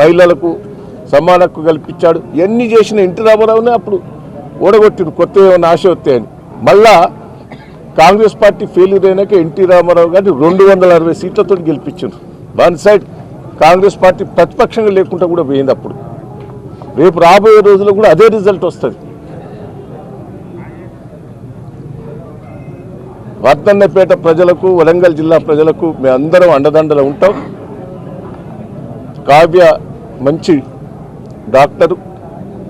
మహిళలకు సమాన హక్కు కల్పించాడు. ఎన్ని చేసిన ఎన్టీ రామారావునే అప్పుడు ఓడగొట్టిండు కొత్త ఏమైనా ఆశ వస్తాయని. మళ్ళా కాంగ్రెస్ పార్టీ ఫెయిల్యూర్ అయినాక ఎన్టీ రామారావు గారిని 260 సీట్లతో గెలిపించారు. వన్ సైడ్ కాంగ్రెస్ పార్టీ ప్రతిపక్షంగా లేకుండా కూడా పోయింది. అప్పుడు రేపు రాబోయే రోజుల్లో కూడా అదే రిజల్ట్ వస్తుంది. వర్ధన్నపేట ప్రజలకు, వరంగల్ జిల్లా ప్రజలకు మేమందరం అండదండలు ఉంటాం. కావ్య మంచి డాక్టరు,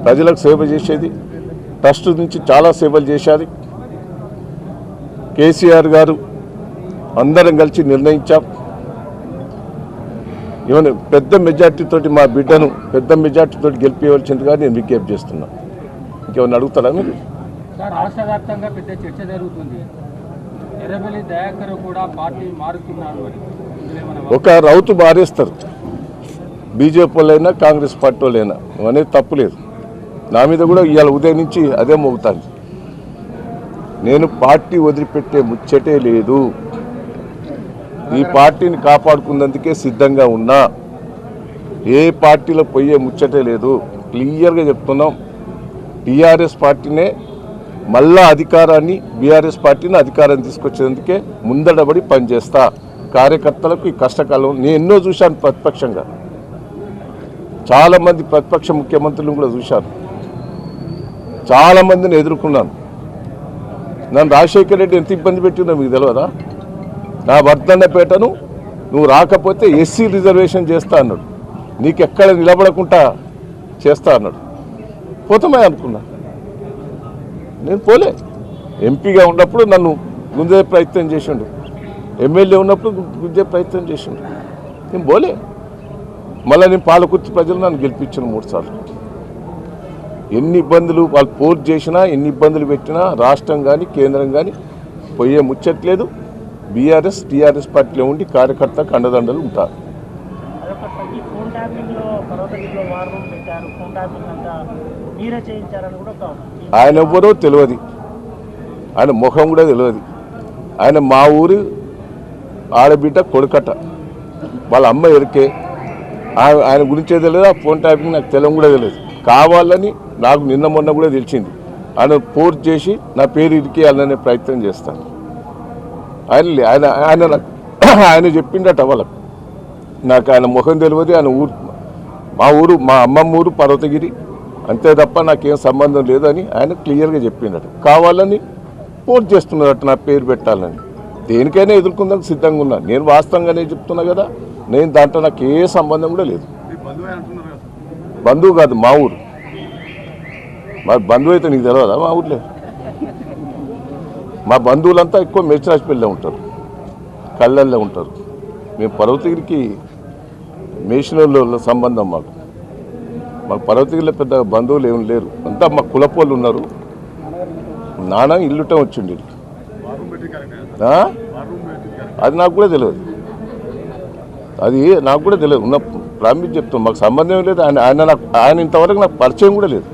ప్రజలకు సేవ చేసేది, ట్రస్ట్ నుంచి చాలా సేవలు చేశారు. కేసీఆర్ గారు అందరం కలిసి నిర్ణయించాం. ఏమైనా పెద్ద మెజార్టీతోటి మా బిడ్డను పెద్ద మెజార్టీతోటి గెలిపించవలసిందిగా నేను విజ్ఞప్తి చేస్తున్నా. ఇంకేమైనా అడుగుతారా మీరు? రాష్ట్ర వ్యాప్తంగా పెద్ద చర్చ జరుగుతుంది. ఎర్రబెల్లి దయాకర్ కూడా పార్టీ మారుతున్నారు అని. ఒక రౌతు మారేస్తారు, బీజేపీ వాళ్ళైనా కాంగ్రెస్ పార్టీ వాళ్ళైనా, అనేది తప్పులేదు. నా మీద కూడా ఇవాళ ఉదయం నుంచి అదే మోగుతాను. నేను పార్టీ వదిలిపెట్టే ముచ్చటే లేదు. ఈ పార్టీని కాపాడుకున్నందుకే సిద్ధంగా ఉన్నా. ఏ పార్టీలో పోయే ముచ్చటే లేదు. క్లియర్గా చెప్తున్నాం. టీఆర్ఎస్ పార్టీనే మళ్ళా అధికారాన్ని, బీఆర్ఎస్ పార్టీని అధికారాన్ని తీసుకొచ్చేందుకే ముందడబడి పనిచేస్తా. కార్యకర్తలకు ఈ కష్టకాలం నేను ఎన్నో చూశాను. ప్రతిపక్షంగా చాలామంది ప్రతిపక్ష ముఖ్యమంత్రులను కూడా చూశాను. చాలామందిని ఎదుర్కొన్నాను. నన్ను రాజశేఖర రెడ్డి ఎంత ఇబ్బంది పెట్టిందో మీకు తెలియదా? నా వర్ధన్నపేటను నువ్వు రాకపోతే ఎస్సీ రిజర్వేషన్ చేస్తా అన్నాడు. నీకెక్కడ నిలబడకుండా చేస్తా అన్నాడు. పోతామే అనుకున్నా. నేను పోలే. ఎంపీగా ఉన్నప్పుడు నన్ను గుంజే ప్రయత్నం చేసిండు, ఎమ్మెల్యే ఉన్నప్పుడు గుంజే ప్రయత్నం చేసిండు. నేను పోలే. మళ్ళీ నేను పాలకుర్తి ప్రజలు నన్ను గెలిపించిన 3 సార్లు. ఎన్ని ఇబ్బందులు వాళ్ళు పోర్ట్ చేసినా, ఎన్ని ఇబ్బందులు పెట్టినా రాష్ట్రం కానీ కేంద్రం కానీ పోయే ముచ్చట్లేదు. బీఆర్ఎస్ టీఆర్ఎస్ పార్టీలో ఉండి కార్యకర్తకు అండదండలు ఉంటారు. ఆయన ఎవ్వరో తెలియదు, ఆయన ముఖం కూడా తెలియదు. ఆయన మా ఊరి ఆడబిడ్డ కొడుకట, వాళ్ళ అమ్మ ఎరికే. ఆయన గురించే తెలియదు. ఆ ఫోన్ ట్యాపింగ్ నాకు తెలియడం కూడా తెలియదు. కావాలని నాకు నిన్న మొన్న కూడా తెలిసింది. ఆయన పోర్ట్ చేసి నా పేరు ఇరికేయాలనే ప్రయత్నం చేస్తాను. ఆయన చెప్పిండట వాళ్ళకు. నాకు ఆయన ముఖం తెలియదు. ఆయన ఊరు మా అమ్మమ్మ ఊరు పర్వతగిరి, అంతే తప్ప నాకేం సంబంధం లేదని ఆయన క్లియర్గా చెప్పిండట. కావాలని పోర్ట్ చేస్తున్నారట నా పేరు పెట్టాలని. దేనికైనా ఎదుర్కొందానికి సిద్ధంగా ఉన్నా. నేను వాస్తవంగానే చెప్తున్నా కదా. నేను దాంట్లో నాకు ఏ సంబంధం కూడా లేదు. బంధువు కాదు, మా ఊరు. మా బంధువు అయితే నీకు తెలియదా? మా ఊర్లే మా బంధువులంతా ఎక్కువ మేచరాజపల్లిలో ఉంటారు, కళ్ళల్లో ఉంటారు. మేము పర్వతగిరికి మేషనోళ్ళ సంబంధం. మాకు పర్వతగిరిలో పెద్ద బంధువులు ఏమి లేరు. అంతా మా కులపోళ్ళు ఉన్నారు. నాన్న ఇల్లుటం వచ్చిండి. అది నాకు కూడా తెలియదు. నాకు కూడా తెలియదు. ఉన్న ప్రామిస్ చెప్తాం. మాకు సంబంధం లేదు. ఆయన ఇంతవరకు నాకు పరిచయం కూడా లేదు.